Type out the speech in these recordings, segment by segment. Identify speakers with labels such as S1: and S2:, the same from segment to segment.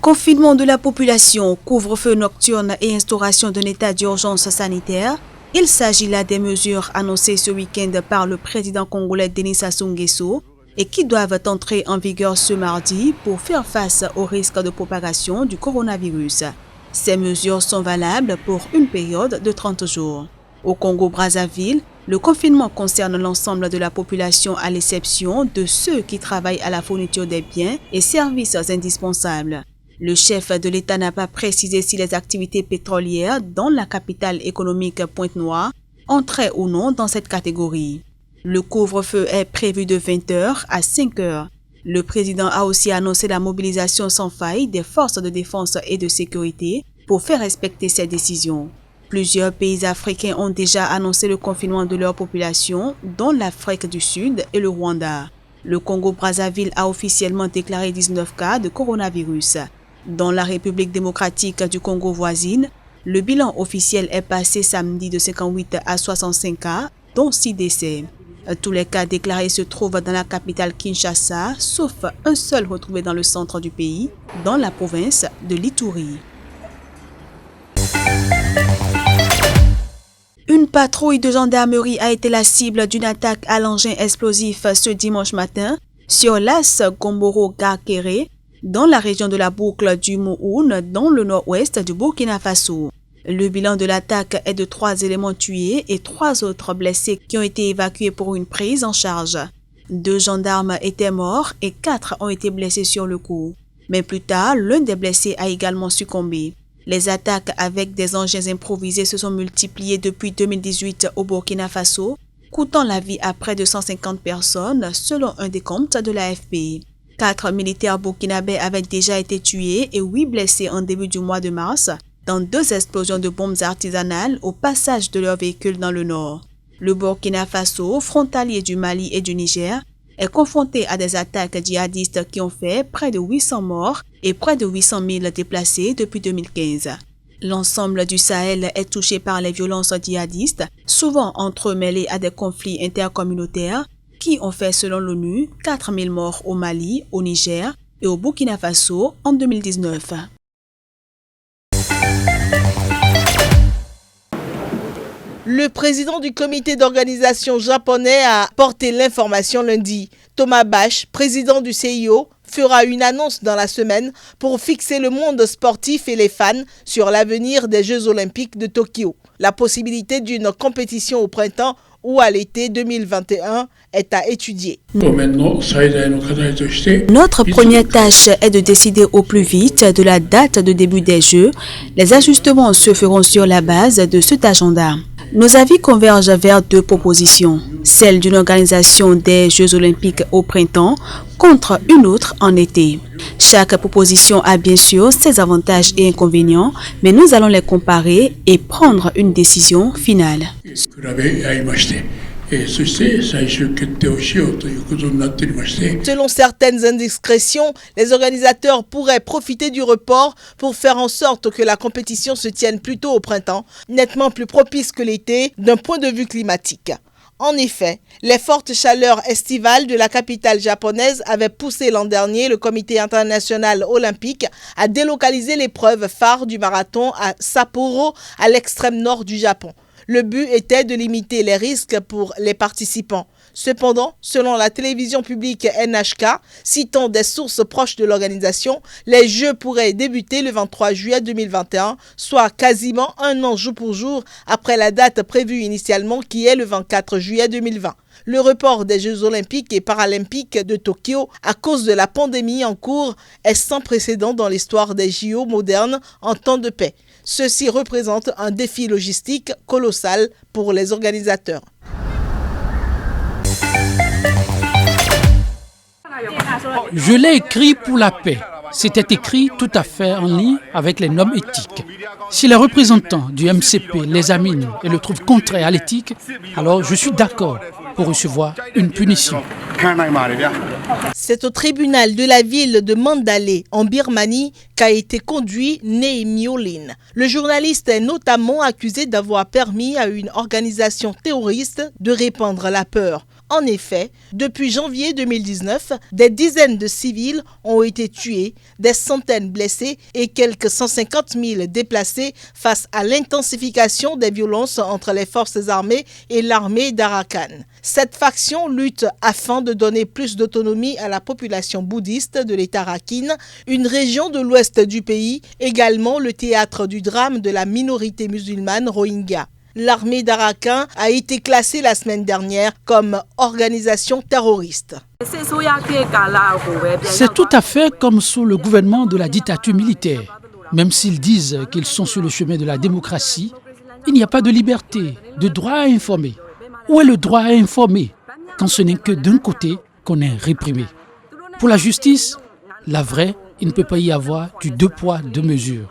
S1: Confinement de la population, couvre-feu nocturne et instauration d'un état d'urgence sanitaire. Il s'agit là des mesures annoncées ce week-end par le président congolais Denis Sassou Nguesso et qui doivent entrer en vigueur ce mardi pour faire face au risque de propagation du coronavirus. Ces mesures sont valables pour une période de 30 jours. Au Congo-Brazzaville, le confinement concerne l'ensemble de la population à l'exception de ceux qui travaillent à la fourniture des biens et services indispensables. Le chef de l'État n'a pas précisé si les activités pétrolières dans la capitale économique Pointe-Noire entraient ou non dans cette catégorie. Le couvre-feu est prévu de 20h à 5h. Le président a aussi annoncé la mobilisation sans faille des forces de défense et de sécurité pour faire respecter ces décisions. Plusieurs pays africains ont déjà annoncé le confinement de leur population, dont l'Afrique du Sud et le Rwanda. Le Congo-Brazzaville a officiellement déclaré 19 cas de coronavirus. Dans la République démocratique du Congo voisine, le bilan officiel est passé samedi de 58 à 65 cas, dont 6 décès. Tous les cas déclarés se trouvent dans la capitale Kinshasa, sauf un seul retrouvé dans le centre du pays, dans la province de l'Ituri. Une patrouille de gendarmerie a été la cible d'une attaque à l'engin explosif ce dimanche matin sur l'as Gomboro-Gakere, dans la région de la boucle du Mouhoun, dans le nord-ouest du Burkina Faso. Le bilan de l'attaque est de 3 éléments tués et 3 autres blessés qui ont été évacués pour une prise en charge. 2 gendarmes étaient morts et 4 ont été blessés sur le coup. Mais plus tard, l'un des blessés a également succombé. Les attaques avec des engins improvisés se sont multipliées depuis 2018 au Burkina Faso, coûtant la vie à près de 150 personnes selon un décompte de l'AFP. 4 militaires burkinabés avaient déjà été tués et 8 blessés en début du mois de mars dans 2 explosions de bombes artisanales au passage de leurs véhicules dans le nord. Le Burkina Faso, frontalier du Mali et du Niger, est confronté à des attaques djihadistes qui ont fait près de 800 morts et près de 800 000 déplacés depuis 2015. L'ensemble du Sahel est touché par les violences djihadistes, souvent entremêlées à des conflits intercommunautaires qui ont fait, selon l'ONU, 4 000 morts au Mali, au Niger et au Burkina Faso en 2019.
S2: Le président du comité d'organisation japonais a porté l'information lundi. Thomas Bach, président du CIO, fera une annonce dans la semaine pour fixer le monde sportif et les fans sur l'avenir des Jeux Olympiques de Tokyo. La possibilité d'une compétition au printemps ou à l'été 2021 est à étudier.
S1: Notre première tâche est de décider au plus vite de la date de début des Jeux. Les ajustements se feront sur la base de cet agenda. Nos avis convergent vers 2 propositions, celle d'une organisation des Jeux Olympiques au printemps contre une autre en été. Chaque proposition a bien sûr ses avantages et inconvénients, mais nous allons les comparer et prendre une décision finale.
S2: Selon certaines indiscrétions, les organisateurs pourraient profiter du report pour faire en sorte que la compétition se tienne plutôt au printemps, nettement plus propice que l'été d'un point de vue climatique. En effet, les fortes chaleurs estivales de la capitale japonaise avaient poussé l'an dernier le comité international olympique à délocaliser l'épreuve phare du marathon à Sapporo, à l'extrême nord du Japon. Le but était de limiter les risques pour les participants. Cependant, selon la télévision publique NHK, citant des sources proches de l'organisation, les Jeux pourraient débuter le 23 juillet 2021, soit quasiment un an jour pour jour après la date prévue initialement qui est le 24 juillet 2020. Le report des Jeux olympiques et paralympiques de Tokyo à cause de la pandémie en cours est sans précédent dans l'histoire des JO modernes en temps de paix. Ceci représente un défi logistique colossal pour les organisateurs.
S3: Je l'ai écrit pour la paix. C'était écrit tout à fait en ligne avec les normes éthiques. Si les représentants du MCP l'examinent et le trouvent contraire à l'éthique, alors je suis d'accord pour recevoir une punition.
S2: C'est au tribunal de la ville de Mandalay, en Birmanie, qu'a été conduit Nei Myolin. Le journaliste est notamment accusé d'avoir permis à une organisation terroriste de répandre la peur. En effet, depuis janvier 2019, des dizaines de civils ont été tués, des centaines blessés et quelques 150 000 déplacés face à l'intensification des violences entre les forces armées et l'armée d'Arakan. Cette faction lutte afin de donner plus d'autonomie à la population bouddhiste de l'État Rakhine, une région de l'ouest du pays, également le théâtre du drame de la minorité musulmane Rohingya. L'armée d'Arakan a été classée la semaine dernière comme organisation terroriste.
S3: C'est tout à fait comme sous le gouvernement de la dictature militaire. Même s'ils disent qu'ils sont sur le chemin de la démocratie, il n'y a pas de liberté, de droit à informer. Où est le droit à informer quand ce n'est que d'un côté qu'on est réprimé? Pour la justice, la vraie, il ne peut pas y avoir du deux poids, deux mesures.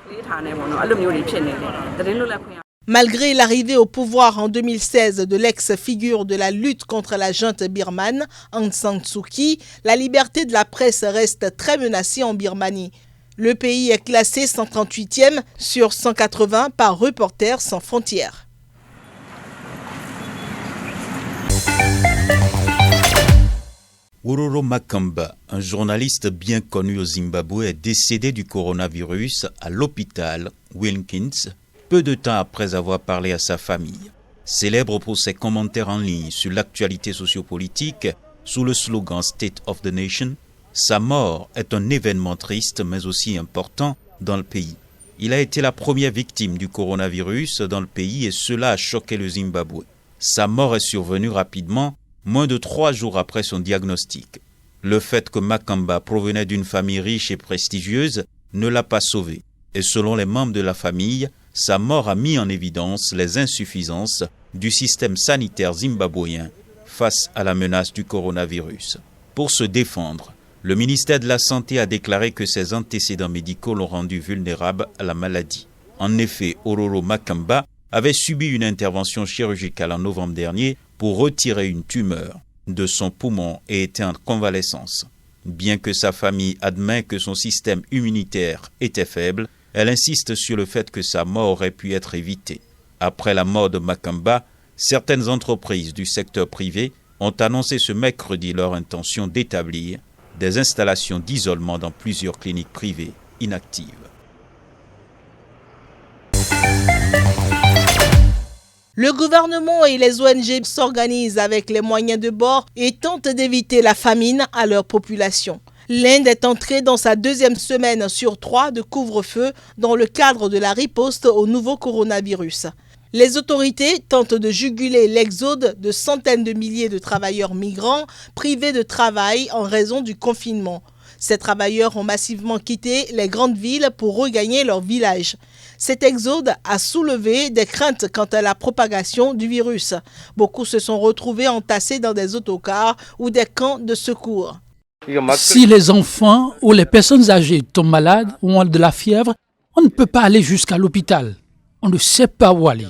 S2: Malgré l'arrivée au pouvoir en 2016 de l'ex-figure de la lutte contre la junte birmane, Aung San Suu Kyi, la liberté de la presse reste très menacée en Birmanie. Le pays est classé 138e sur 180 par Reporters sans frontières.
S4: Ororo Makamba, un journaliste bien connu au Zimbabwe, est décédé du coronavirus à l'hôpital Wilkins, peu de temps après avoir parlé à sa famille. Célèbre pour ses commentaires en ligne sur l'actualité sociopolitique sous le slogan State of the Nation, sa mort est un événement triste mais aussi important dans le pays. Il a été la première victime du coronavirus dans le pays et cela a choqué le Zimbabwe. Sa mort est survenue rapidement, moins de 3 jours après son diagnostic. Le fait que Makamba provenait d'une famille riche et prestigieuse ne l'a pas sauvé. Et selon les membres de la famille, sa mort a mis en évidence les insuffisances du système sanitaire zimbabwéen face à la menace du coronavirus. Pour se défendre, le ministère de la Santé a déclaré que ses antécédents médicaux l'ont rendu vulnérable à la maladie. En effet, Ororo Makamba avait subi une intervention chirurgicale en novembre dernier pour retirer une tumeur de son poumon et était en convalescence. Bien que sa famille admet que son système immunitaire était faible, elle insiste sur le fait que sa mort aurait pu être évitée. Après la mort de Makamba, certaines entreprises du secteur privé ont annoncé ce mercredi leur intention d'établir des installations d'isolement dans plusieurs cliniques privées inactives.
S2: Le gouvernement et les ONG s'organisent avec les moyens de bord et tentent d'éviter la famine à leur population. L'Inde est entrée dans sa 2e semaine sur 3 de couvre-feu dans le cadre de la riposte au nouveau coronavirus. Les autorités tentent de juguler l'exode de centaines de milliers de travailleurs migrants privés de travail en raison du confinement. Ces travailleurs ont massivement quitté les grandes villes pour regagner leurs villages. Cet exode a soulevé des craintes quant à la propagation du virus. Beaucoup se sont retrouvés entassés dans des autocars ou des camps de secours.
S3: Si les enfants ou les personnes âgées tombent malades ou ont de la fièvre, on ne peut pas aller jusqu'à l'hôpital. On ne sait pas où aller.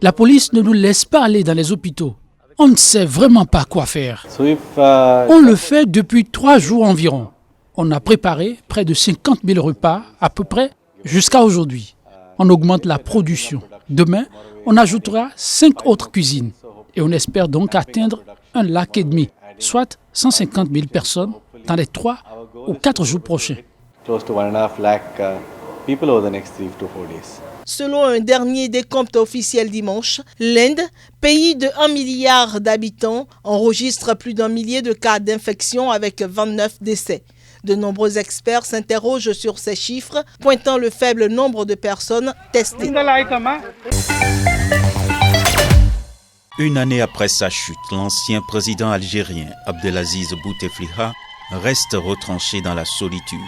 S3: La police ne nous laisse pas aller dans les hôpitaux. On ne sait vraiment pas quoi faire. On le fait depuis 3 jours environ. On a préparé près de 50 000 repas, à peu près, jusqu'à aujourd'hui. On augmente la production. Demain, on ajoutera 5 autres cuisines. Et on espère donc atteindre 1,5 lac, soit 150 000 personnes dans les 3 ou 4 jours prochains.
S2: Selon un dernier décompte officiel dimanche, l'Inde, pays de 1 milliard d'habitants, enregistre plus d'1 millier de cas d'infection avec 29 décès. De nombreux experts s'interrogent sur ces chiffres, pointant le faible nombre de personnes testées.
S4: Une année après sa chute, l'ancien président algérien Abdelaziz Bouteflika reste retranché dans la solitude.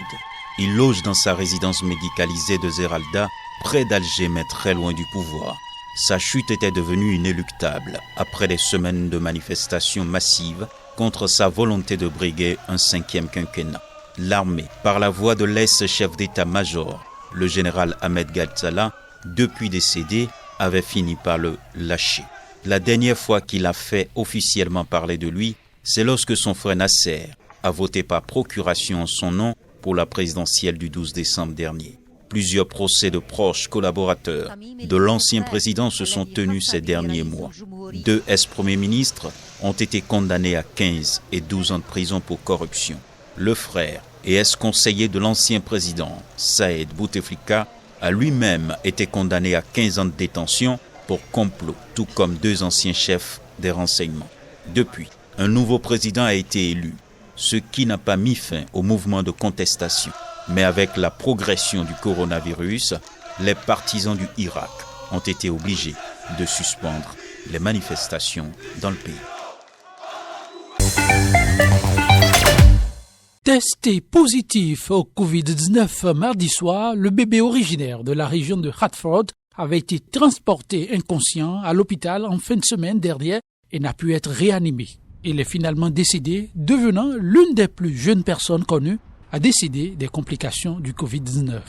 S4: Il loge dans sa résidence médicalisée de Zeralda, près d'Alger mais très loin du pouvoir. Sa chute était devenue inéluctable après des semaines de manifestations massives contre sa volonté de briguer un 5e quinquennat. L'armée, par la voix de l'ex-chef d'état-major, le général Ahmed Ghazala, depuis décédé, avait fini par le lâcher. La dernière fois qu'il a fait officiellement parler de lui, c'est lorsque son frère Nasser a voté par procuration en son nom pour la présidentielle du 12 décembre dernier. Plusieurs procès de proches collaborateurs de l'ancien président se sont tenus ces derniers mois. 2 ex-premiers ministres ont été condamnés à 15 et 12 ans de prison pour corruption. Le frère et ex-conseiller de l'ancien président, Saïd Bouteflika, a lui-même été condamné à 15 ans de détention pour complot, tout comme 2 anciens chefs des renseignements. Depuis, un nouveau président a été élu, ce qui n'a pas mis fin au mouvement de contestation. Mais avec la progression du coronavirus, les partisans du Irak ont été obligés de suspendre les manifestations dans le pays.
S3: Testé positif au Covid-19 mardi soir, le bébé originaire de la région de Hartford avait été transporté inconscient à l'hôpital en fin de semaine dernière et n'a pu être réanimé. Il est finalement décédé, devenant l'une des plus jeunes personnes connues à décéder des complications du Covid-19.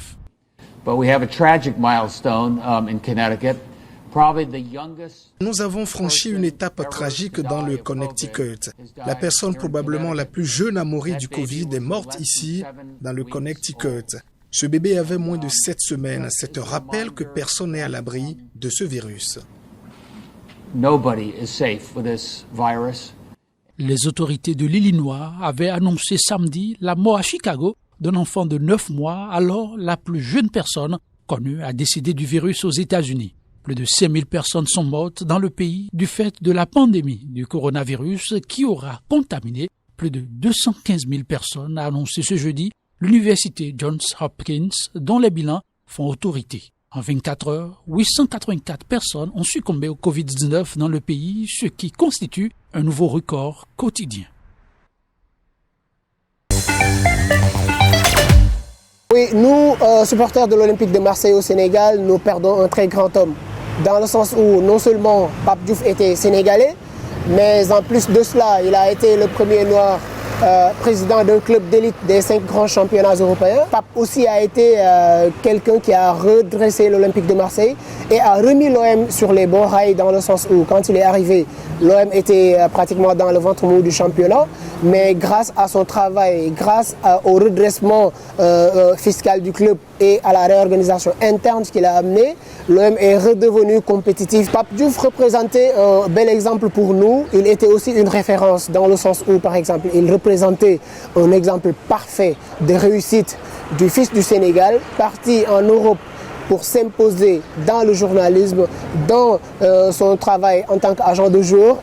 S5: Nous avons franchi une étape tragique dans le Connecticut. La personne probablement la plus jeune à mourir du Covid est morte ici, dans le Connecticut. Ce bébé avait moins de 7 semaines. C'est un rappel que personne n'est à l'abri de ce virus.
S3: Les autorités de l'Illinois avaient annoncé samedi la mort à Chicago d'un enfant de 9 mois, alors la plus jeune personne connue à décéder du virus aux États-Unis. Plus de 5000 personnes sont mortes dans le pays du fait de la pandémie du coronavirus qui aura contaminé plus de 215 000 personnes, a annoncé ce jeudi l'université Johns Hopkins, dont les bilans font autorité. En 24 heures, 884 personnes ont succombé au Covid-19 dans le pays, ce qui constitue un nouveau record quotidien.
S6: Oui, nous, supporters de l'Olympique de Marseille au Sénégal, nous perdons un très grand homme. Dans le sens où non seulement Pape Diouf était sénégalais, mais en plus de cela, il a été le premier noir président d'un club d'élite des 5 grands championnats européens. Pape aussi a été quelqu'un qui a redressé l'Olympique de Marseille et a remis l'OM sur les bons rails, dans le sens où quand il est arrivé, l'OM était pratiquement dans le ventre mou du championnat, mais grâce à son travail, grâce au redressement fiscal du club et à la réorganisation interne qu'il a amené, l'OM est redevenu compétitif. Pape Diouf représentait un bel exemple pour nous. Il était aussi une référence dans le sens où, par exemple, il représentait un exemple parfait de réussite du fils du Sénégal, parti en Europe pour s'imposer dans le journalisme, dans son travail en tant qu'agent de jour.